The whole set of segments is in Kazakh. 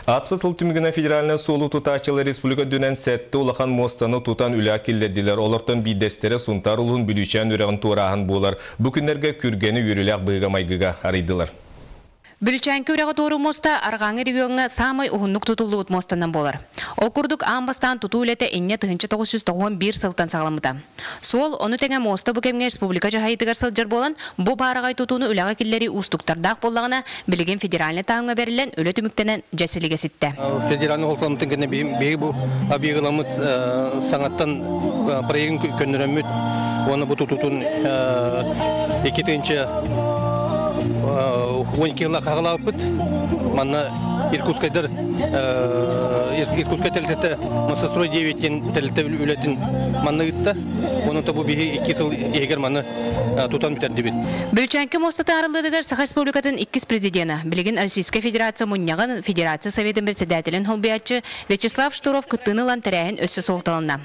Атфысыл түмігіна федеральный солу тұтачылы республика дүнен сәтті улахан мостаны тұтан үлі келдерділер. Олардың бидестері сұнтар ұлын бүлічен үріғін туырағын болар. Бүкіндерге күргені үріләқ бұйға майгыға арайдылар. Бүлчәнкі үрәғы тору моста арғаңы регионға самай ұғынлық тұтылуыт мостанан болар. Окурдук амбастан тұту үлеті әнне 1991 сылтан сағаламыда. Сол, оны тәңе моста бүкемге республика жағайдығар сылжыр болан, бұ барағай тұтуыны үләға келлері ұстықтардақ болағына білген федеральны тағыңа берілен өлі түміктенен жәсіліге сітті. Федеральны қолқаламыттың кәне бейгі бұл объегіламыт саңаттан проегін көніріміт, оны бұ тұтуын екетінші 12 жылға қағылап бұд, манна Иркутскайдар, Иркутскай тәлітті Массастрой 9-тен тәлітті үлетін манна ұтты. Оның табу бейі 2 жыл егер манна тұтан бітер дебет. Бүлчәнкі мостаты арылыдығар Саха Республикатын 2 президиена, білген Российская Федерация мұнияғын Федерация Советін председателін холбиятчы Вячеслав Штуров күттінілан тәрәйін өссі солталына.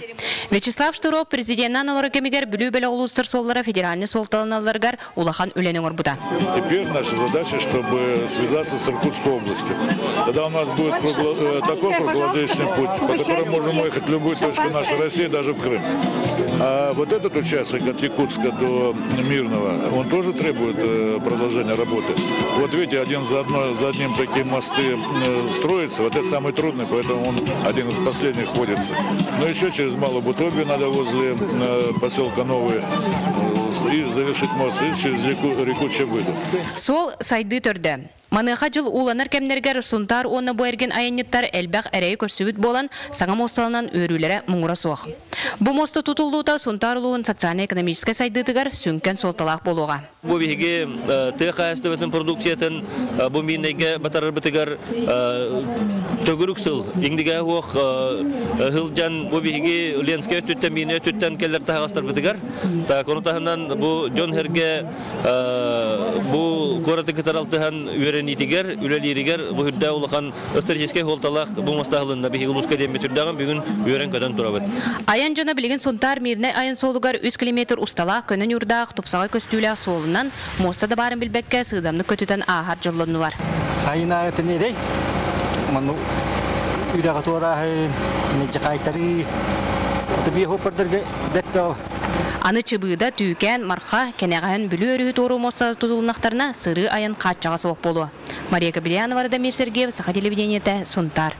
Вячеслав Штуров президиеннан олары кемегер бүлі бәлі олыстыр соллара федеральны солталыналарғар улахан үленің орбуда. Теперь наша задача, чтобы связаться с Иркутской областью. Тогда у нас будет такой круглодейственный путь, по которому можем уехать в любую точку нашей России, даже в Крым. А вот этот участок от Якутска до Мирного, он тоже требует продолжения работы. Вот видите, один за одним такие мосты строятся. Вот это самый трудный, поэтому он один из последних вводится. Но еще через Малую Бутовью надо возле поселка Новый и завершить мост, и через реку Чебыду. Сол сайды түрді. Маныға жыл уланар кәмнергер сұнтар оны бұерген айынеттар әлбәқ әрәй көрсігіт болан саңа мосталынан өрілері мұңыра соқ. Бұл мосты тұтылуыда сұнтар ұлуын социально-экономическай сайдыдығар сүнкен солталақ болуға. Бұл бейге тұйқа әстібетін продукциятын бұл мейнеге батарыр бітігер төгірік сыл. Еңдіге оқ ғылжан бұл бейге ленске өттіттен мейне өттіттен келдер тағастар бітігер. Конутағынан бұл жон herге бұл қораты кітаралтыған нитигер, үлелиригер, бу хүрдә улахан стратегический холталак бу мастагылында бихи улуска демме түрдәгән бүген үрән көдән турабыт. Аян жана билген сонтар мирне аян солугар 3 км устала көнен юрдак тупсагай көстүлә солуннан мостада барын билбеккә сыдамны көтүтән ахар жолланулар. Хайна этнеде ману үрәгә тура не җакайтары таби хопырдырга дәттә. Аны чыбыда түйкен, марха, кенеғайын бүлі өрі тору моста тұтылынақтарына сыры айын қатчаға соқ болу. Мария Кабельянова, Радамир Сергеев, Саха телевидениеті, Сонтар.